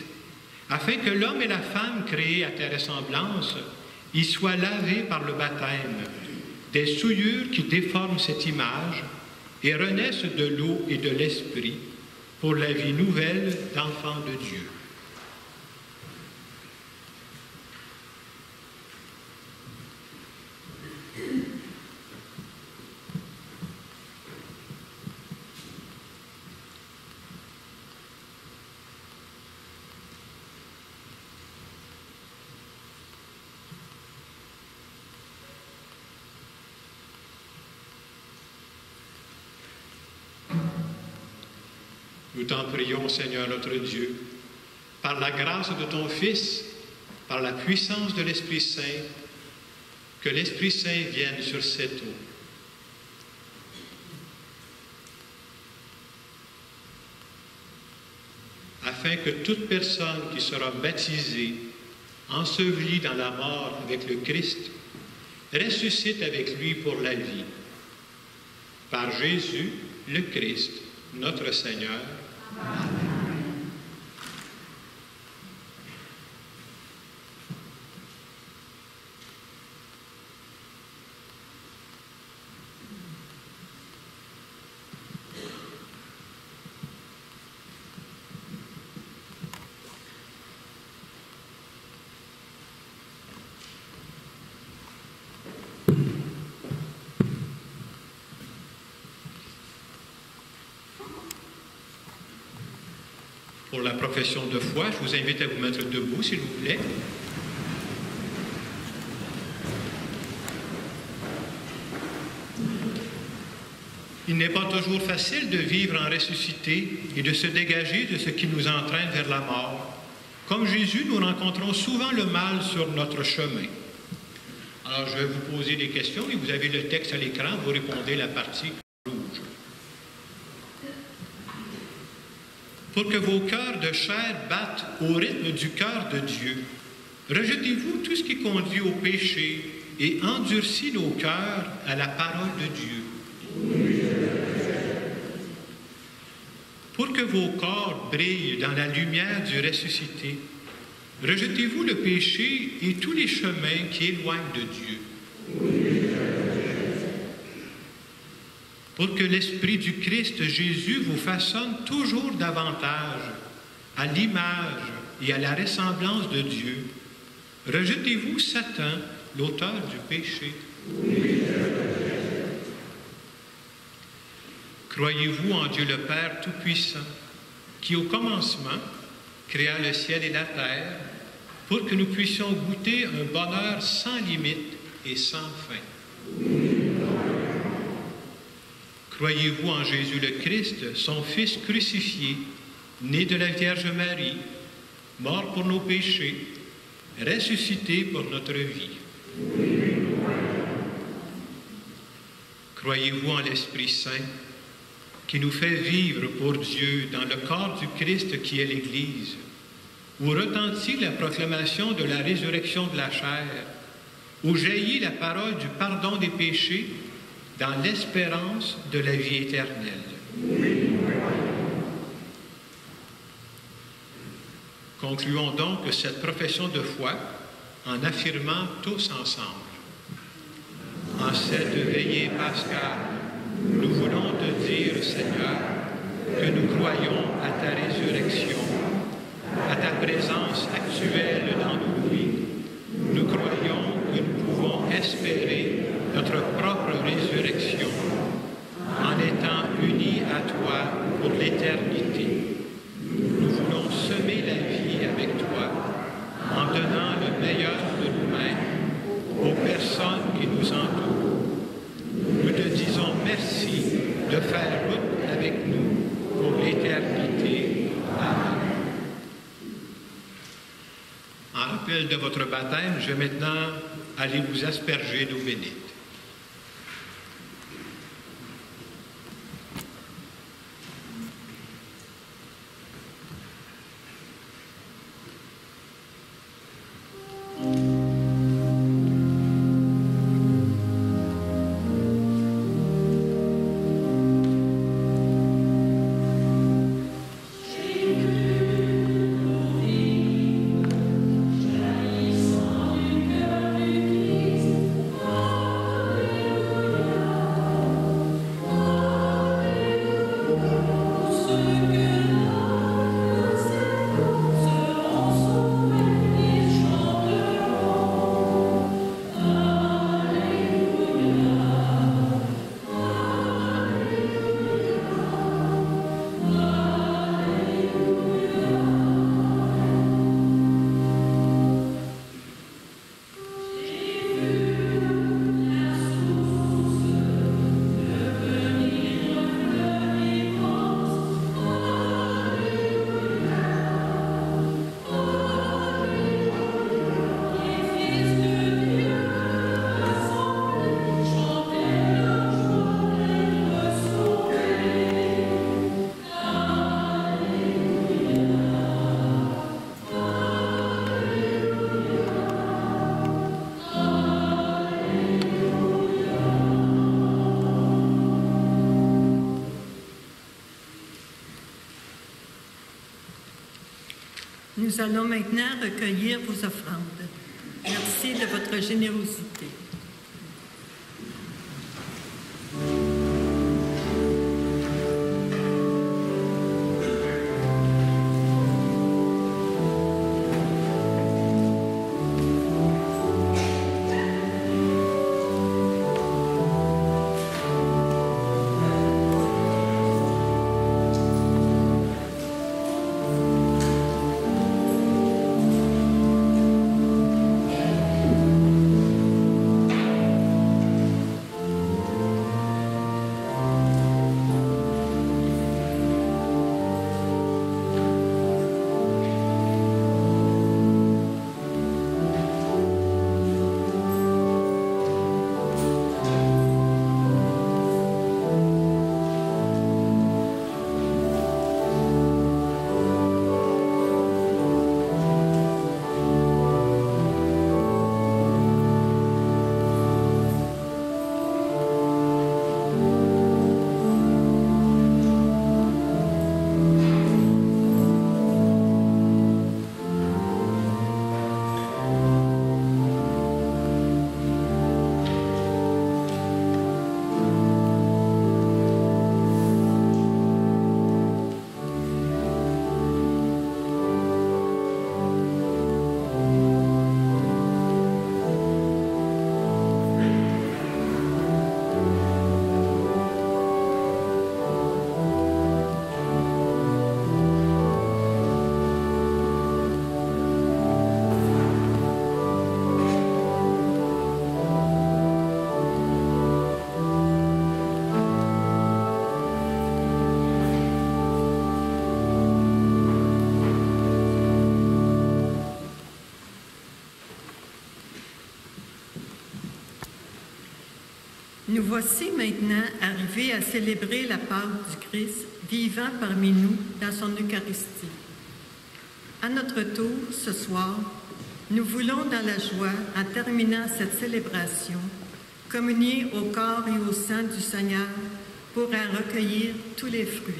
afin que l'homme et la femme créés à ta ressemblance y soient lavés par le baptême des souillures qui déforment cette image et renaissent de l'eau et de l'Esprit pour la vie nouvelle d'enfants de Dieu. Nous t'en prions, Seigneur notre Dieu, par la grâce de ton Fils, par la puissance de l'Esprit Saint, que l'Esprit Saint vienne sur cette eau. Afin que toute personne qui sera baptisée, ensevelie dans la mort avec le Christ, ressuscite avec lui pour la vie. Par Jésus, le Christ, notre Seigneur. Amen. Pour la profession de foi, je vous invite à vous mettre debout, s'il vous plaît. Il n'est pas toujours facile de vivre en ressuscité et de se dégager de ce qui nous entraîne vers la mort. Comme Jésus, nous rencontrons souvent le mal sur notre chemin. Alors, je vais vous poser des questions et vous avez le texte à l'écran, vous répondez la partie rouge. Pour que vos cœurs de chair battent au rythme du cœur de Dieu, rejetez-vous tout ce qui conduit au péché et endurcit nos cœurs à la parole de Dieu. Pour que vos corps brillent dans la lumière du ressuscité, rejetez-vous le péché et tous les chemins qui éloignent de Dieu. Pour que l'Esprit du Christ Jésus vous façonne toujours davantage à l'image et à la ressemblance de Dieu, rejetez-vous Satan, l'auteur du péché. Croyez-vous en Dieu le Père Tout-Puissant, qui au commencement créa le ciel et la terre, pour que nous puissions goûter un bonheur sans limite et sans fin. Croyez-vous en Jésus le Christ, son Fils crucifié, né de la Vierge Marie, mort pour nos péchés, ressuscité pour notre vie? Croyez-vous en l'Esprit Saint, qui nous fait vivre pour Dieu dans le corps du Christ qui est l'Église, où retentit la proclamation de la résurrection de la chair, où jaillit la parole du pardon des péchés, dans l'espérance de la vie éternelle. Concluons donc cette profession de foi en affirmant tous ensemble. En cette veillée pascale, nous voulons te dire, Seigneur, que nous croyons à ta résurrection, à ta présence actuelle dans nos vies. Nous croyons que nous pouvons espérer notre propre résurrection en étant unis à toi pour l'éternité. Nous voulons semer la vie avec toi en donnant le meilleur de nous-mêmes aux personnes qui nous entourent. Nous te disons merci de faire route avec nous pour l'éternité. Amen. En rappel de votre baptême, je vais maintenant aller vous asperger d'eau bénite. Nous allons maintenant recueillir vos offrandes. Merci de votre générosité. Nous voici maintenant arrivés à célébrer la Pâque du Christ vivant parmi nous dans son Eucharistie. À notre tour, ce soir, nous voulons dans la joie, en terminant cette célébration, communier au corps et au sang du Seigneur pour en recueillir tous les fruits.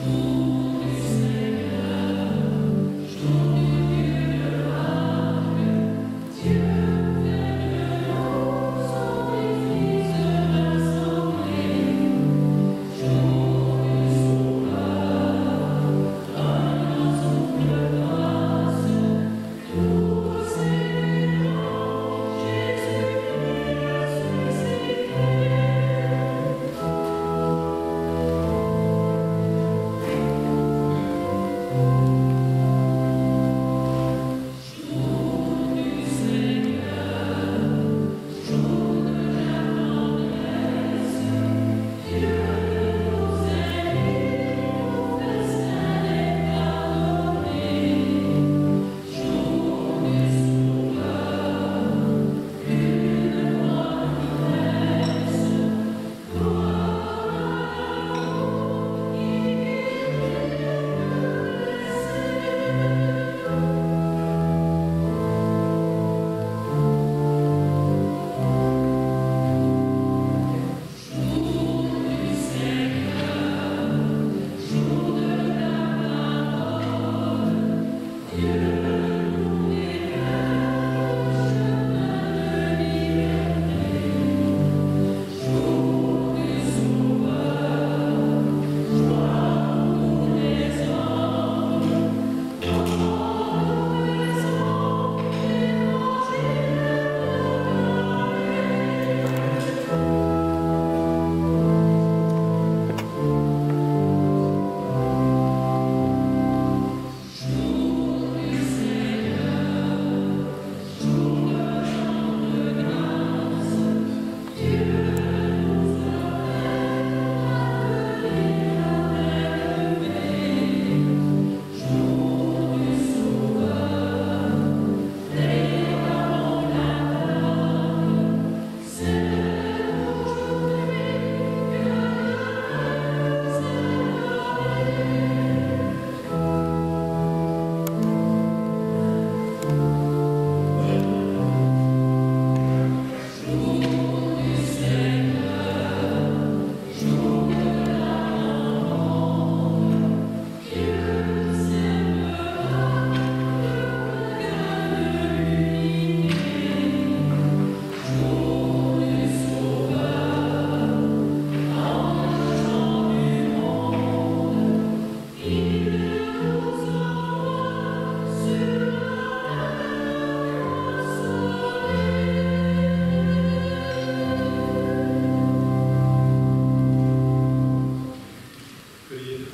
Jour du Seigneur, jour du Dieu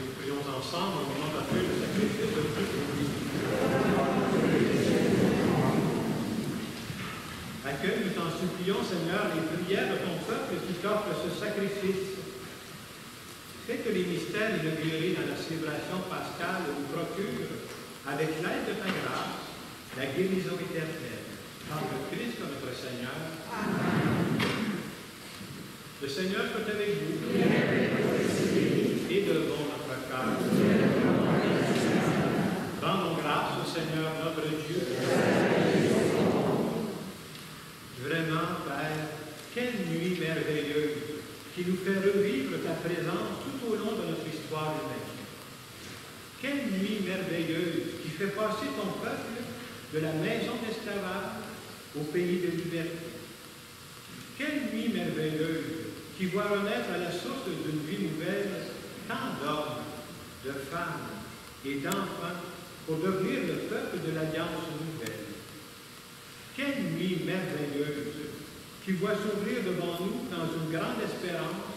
nous prions ensemble au moment d'appeler le sacrifice de Christ. Accueille, nous t'en supplions, Seigneur, les prières de ton peuple qui t'offre ce sacrifice. Fais que les mystères inaugurés dans la célébration pascale nous procurent, avec l'aide de ta grâce, la guérison éternelle. Par le Christ notre Seigneur. Amen. Le Seigneur soit avec vous. Et devant notre cœur. Rendons grâce au Seigneur notre Dieu. Vraiment, Père, quelle nuit merveilleuse qui nous fait revivre ta présence tout au long de notre histoire humaine. Quelle nuit merveilleuse qui fait passer ton peuple de la maison d'esclavage au pays de liberté. Quelle nuit merveilleuse qui voit renaître à la source d'une vie nouvelle tant d'hommes, de femmes et d'enfants pour devenir le peuple de l'Alliance nouvelle. Quelle nuit merveilleuse qui voit s'ouvrir devant nous dans une grande espérance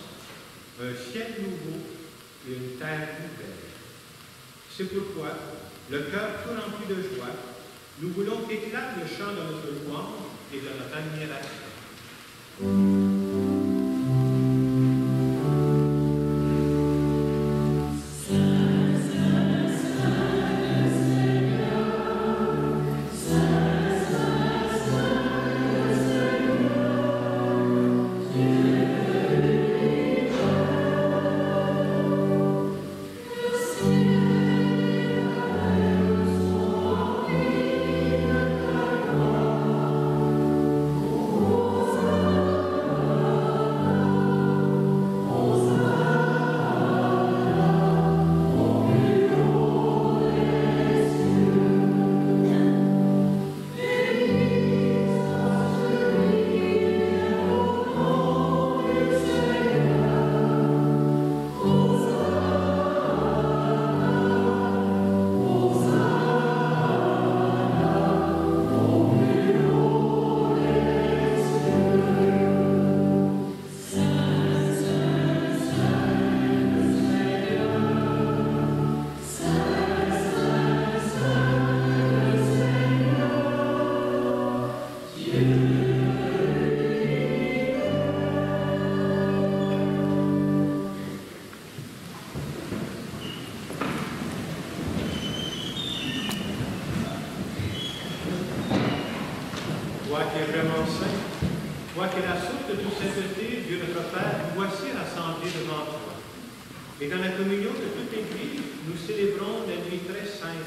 un ciel nouveau et une terre nouvelle. C'est pourquoi, le cœur tout rempli de joie, nous voulons qu'éclate le chant de notre louange et de notre admiration. Toi qui es vraiment saint, toi qui es la source de toute sainteté, Dieu notre Père, nous voici rassemblés devant toi. Et dans la communion de toute l'Église, nous célébrons la nuit très sainte,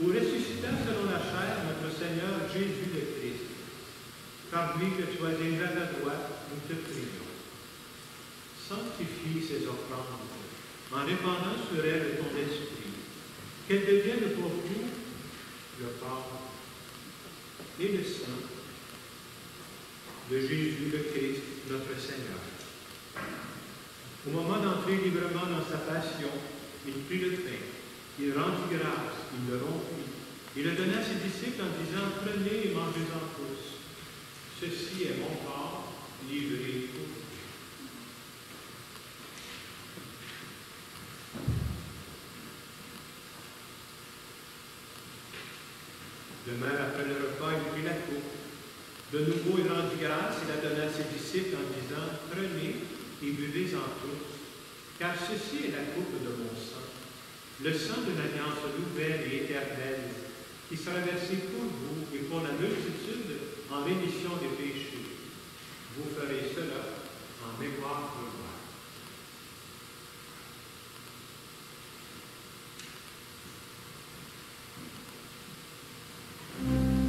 où ressuscita selon la chair notre Seigneur Jésus le Christ. Par lui que tu as élevé à ta droite, nous te prions. Sanctifie ces offrandes, en répandant sur elles ton esprit, qu'elles deviennent pour nous le corps et le sang de Jésus le Christ, notre Seigneur. Au moment d'entrer librement dans sa passion, il prit le pain, il rendit grâce, il le rompit, il le donna à ses disciples en disant, prenez et mangez-en tous. Ceci est mon corps livré pour vous. De même, après le repas, il prit la coupe. De nouveau, il rendit grâce, il la donna à ses disciples en disant, prenez et buvez-en tous, car ceci est la coupe de mon sang, le sang de l'alliance nouvelle et éternelle, qui sera versé pour vous et pour la multitude en rémission des péchés. Vous ferez cela en mémoire de moi. Amen.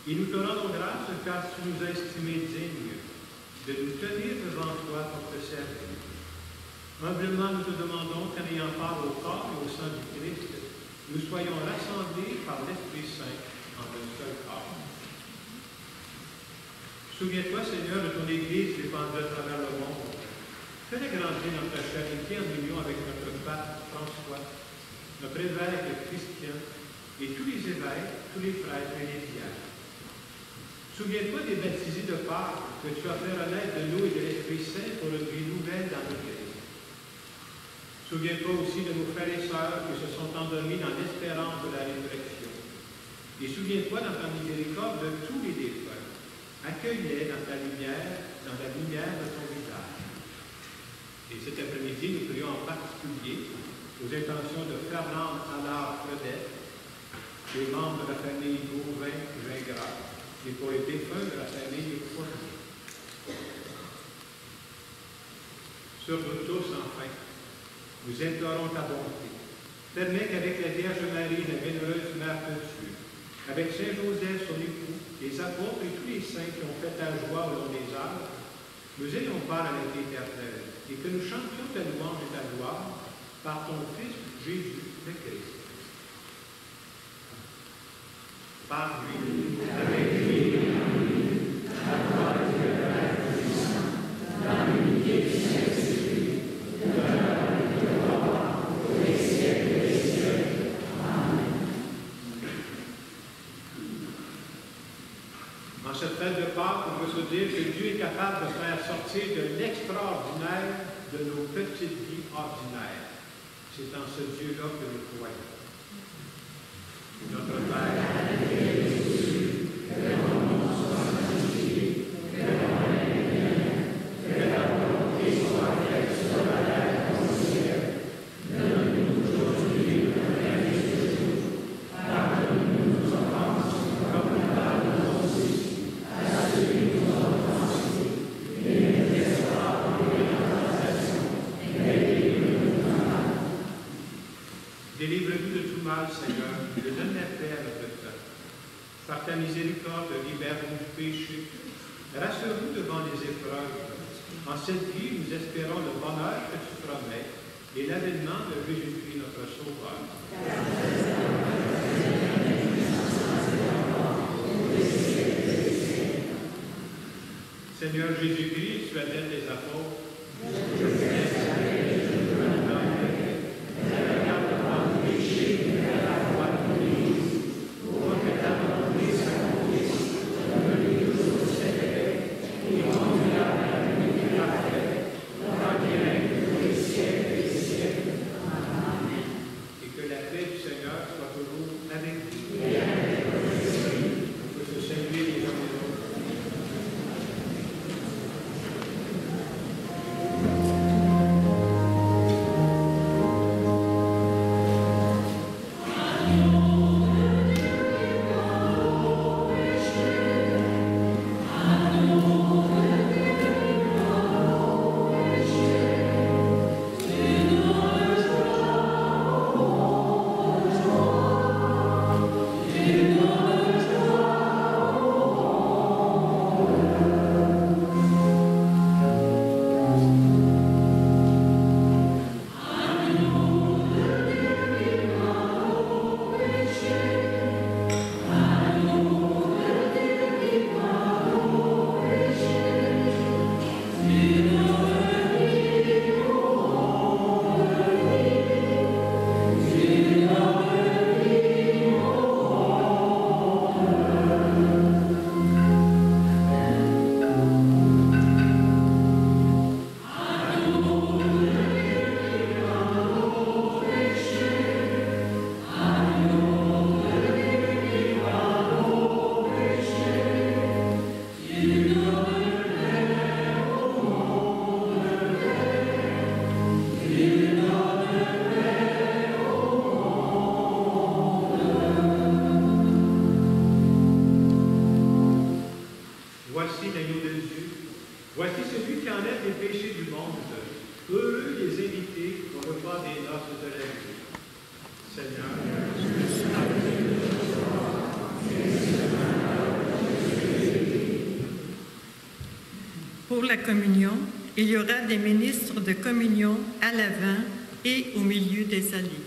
Et nous te rendons grâce car tu nous as estimés dignes de nous tenir devant toi pour te servir. Humblement, nous te demandons qu'en ayant part au corps et au sang du Christ, nous soyons rassemblés par l'Esprit Saint en un seul corps. Souviens-toi, Seigneur, de ton Église répandue à travers le monde. Fais-la grandir dans ta charité en union avec notre pape François, notre évêque Christian et tous les évêques, tous les prêtres et les diacres. Souviens-toi des baptisés de Pâques que tu as fait renaître de l'eau et de l'Esprit Saint pour une vie nouvelle dans le Christ. Souviens-toi aussi de nos frères et sœurs qui se sont endormis dans l'espérance de la résurrection. Et souviens-toi dans ta miséricorde de tous les défunts. Accueille-les dans ta lumière, dans la lumière de ton visage. Et cet après-midi, nous prions en particulier aux intentions de Fernande Allard Fredette, des membres de la famille Gauvin-Gingras, et pour les défunts de la famille Fournier. Sur nous tous, enfin, nous implorons ta bonté. Permets qu'avec la Vierge Marie, la bienheureuse Mère de Dieu, avec Saint Joseph, son époux, les apôtres et tous les saints qui ont fait ta joie au long des âges, nous ayons part à la vie éternelle et que nous chantions ta louange et ta gloire par ton Fils Jésus le Christ. Par lui, avec lui, à toi, Dieu, Père puissant, dans l'unité du Saint-Esprit, de l'honneur et de gloire, pour les siècles des siècles. Amen. En cette fête de Pâques, on peut se dire que Dieu est capable de faire sortir de l'extraordinaire de nos petites vies ordinaires. C'est en ce Dieu-là que nous croyons. Notre Père, que ton nom soit sanctifié, que ton règne vienne, que ta volonté soit faite sur la terre comme au ciel. Donne-nous aujourd'hui notre pain de ce jour. Pardonne-nous nos offenses, comme nous pardonnons aussi à ceux qui nous ont offensés. Et ne nous laisse pas tomber en tentation, mais délivre-nous du mal. Délivre-nous de tout mal, Seigneur, de donne la paix à notre peuple. Par ta miséricorde, libère-nous du péché. Rassure-nous devant les épreuves. En cette vie, nous espérons le bonheur que tu promets et l'avènement de Jésus-Christ, notre Sauveur. Seigneur Jésus-Christ, tu appelles les apôtres. Seigneur, la communion, il y aura des ministres de communion à l'avant et au milieu des allées.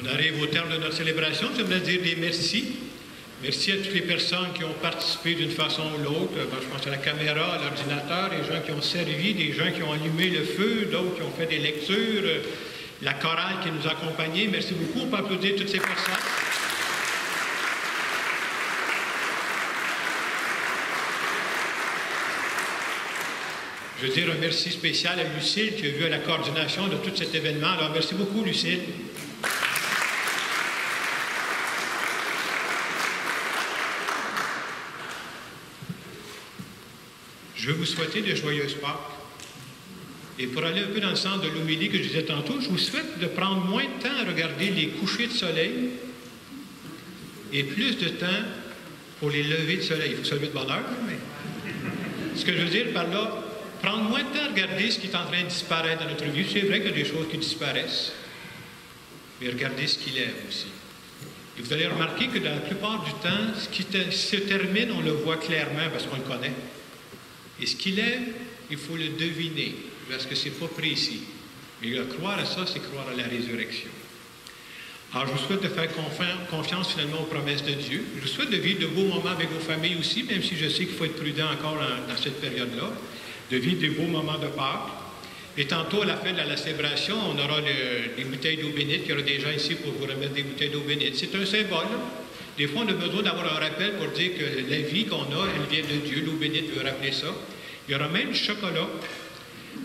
On arrive au terme de notre célébration. J'aimerais dire des merci. Merci à toutes les personnes qui ont participé d'une façon ou l'autre. Je pense à la caméra, à l'ordinateur, des gens qui ont servi, des gens qui ont allumé le feu, d'autres qui ont fait des lectures, la chorale qui nous a accompagnés. Merci beaucoup. On peut applaudir toutes ces personnes. Je veux dire un merci spécial à Lucille qui a vu à la coordination de tout cet événement. Alors, merci beaucoup, Lucille. Je veux vous souhaiter de joyeuses Pâques. Et pour aller un peu dans le sens de l'homélie que je disais tantôt, je vous souhaite de prendre moins de temps à regarder les couchers de soleil et plus de temps pour les levées de soleil. Il faut se lever de bonne heure, mais ce que je veux dire par là, prendre moins de temps à regarder ce qui est en train de disparaître dans notre vie. C'est vrai qu'il y a des choses qui disparaissent, mais regardez ce qui lève aussi. Et vous allez remarquer que dans la plupart du temps, ce qui se termine, on le voit clairement parce qu'on le connaît. Et ce qui lève, il faut le deviner, parce que ce n'est pas précis. Mais croire à ça, c'est croire à la résurrection. Alors, je vous souhaite de faire confiance finalement aux promesses de Dieu. Je vous souhaite de vivre de beaux moments avec vos familles aussi, même si je sais qu'il faut être prudent encore dans cette période-là, de vivre des beaux moments de Pâques. Et tantôt, à la fin de la célébration, on aura des bouteilles d'eau bénite. Il y aura des gens ici pour vous remettre des bouteilles d'eau bénite. C'est un symbole. Des fois, on a besoin d'avoir un rappel pour dire que la vie qu'on a, elle vient de Dieu. L'eau bénite veut rappeler ça. Il y aura même du chocolat.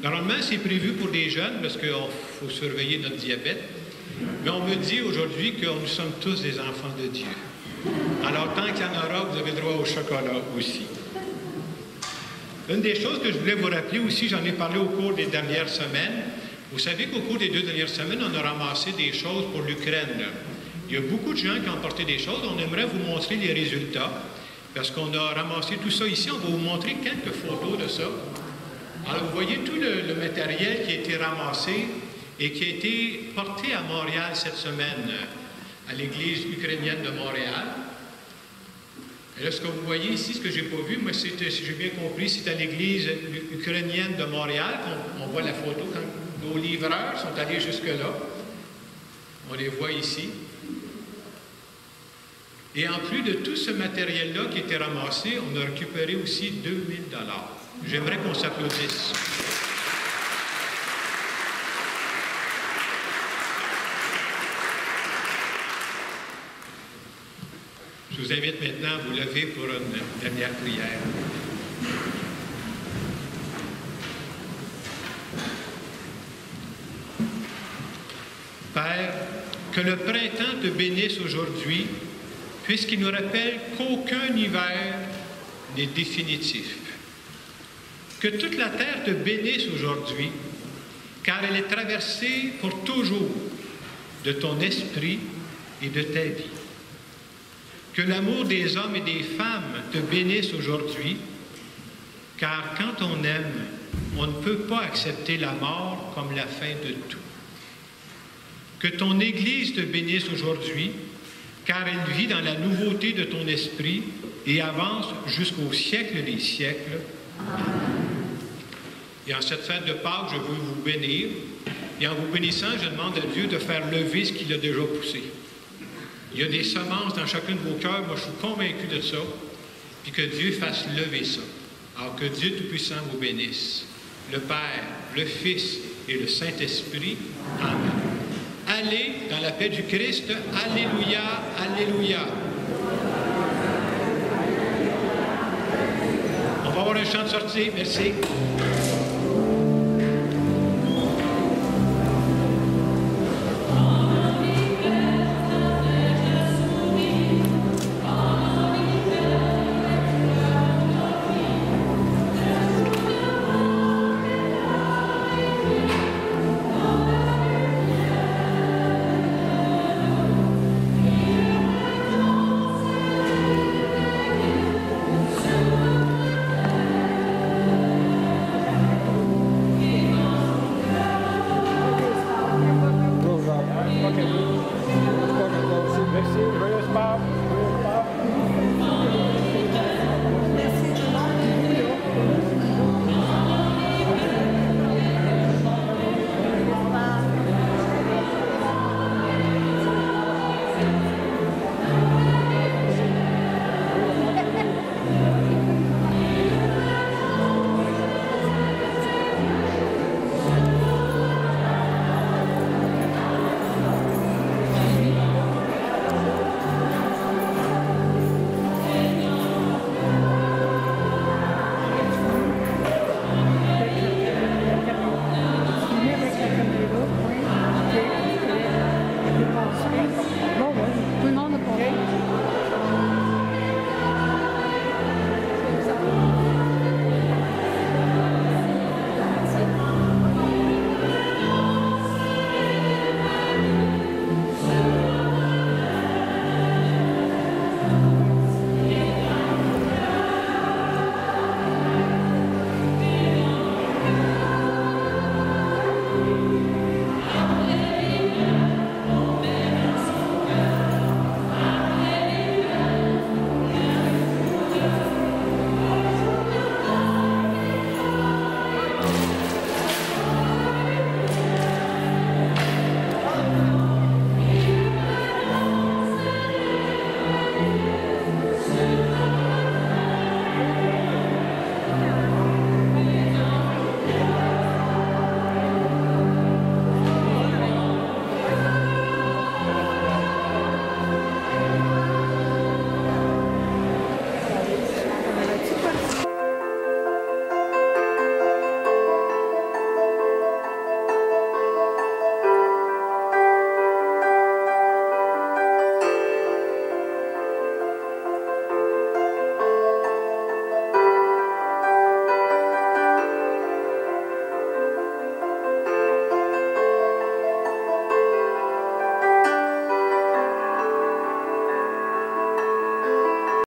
Normalement, c'est prévu pour des jeunes parce qu'il faut surveiller notre diabète. Mais on me dit aujourd'hui que nous sommes tous des enfants de Dieu. Alors, tant qu'il y en aura, vous avez droit au chocolat aussi. Une des choses que je voulais vous rappeler aussi, j'en ai parlé au cours des dernières semaines. Vous savez qu'au cours des 2 dernières semaines, on a ramassé des choses pour l'Ukraine. Il y a beaucoup de gens qui ont apporté des choses. On aimerait vous montrer les résultats parce qu'on a ramassé tout ça ici. On va vous montrer quelques photos de ça. Alors, vous voyez tout le matériel qui a été ramassé et qui a été porté à Montréal cette semaine, à l'Église ukrainienne de Montréal. Et là, ce que vous voyez ici, ce que je n'ai pas vu, moi, si j'ai bien compris, c'est à l'Église ukrainienne de Montréal qu'on voit la photo quand nos livreurs sont allés jusque-là. On les voit ici. Et en plus de tout ce matériel-là qui a été ramassé, on a récupéré aussi 2000 $. J'aimerais qu'on s'applaudisse. Je vous invite maintenant à vous lever pour une dernière prière. Père, que le printemps te bénisse aujourd'hui, puisqu'il nous rappelle qu'aucun hiver n'est définitif. Que toute la terre te bénisse aujourd'hui, car elle est traversée pour toujours de ton esprit et de ta vie. Que l'amour des hommes et des femmes te bénisse aujourd'hui, car quand on aime, on ne peut pas accepter la mort comme la fin de tout. Que ton Église te bénisse aujourd'hui, car elle vit dans la nouveauté de ton esprit et avance jusqu'au siècle des siècles. Et en cette fête de Pâques, je veux vous bénir. Et en vous bénissant, je demande à Dieu de faire lever ce qu'il a déjà poussé. Il y a des semences dans chacun de vos cœurs, moi je suis convaincu de ça, puis que Dieu fasse lever ça. Alors que Dieu Tout-Puissant vous bénisse. Le Père, le Fils et le Saint-Esprit. Amen. Allez dans la paix du Christ. Alléluia, alléluia. On va avoir un chant de sortie. Merci.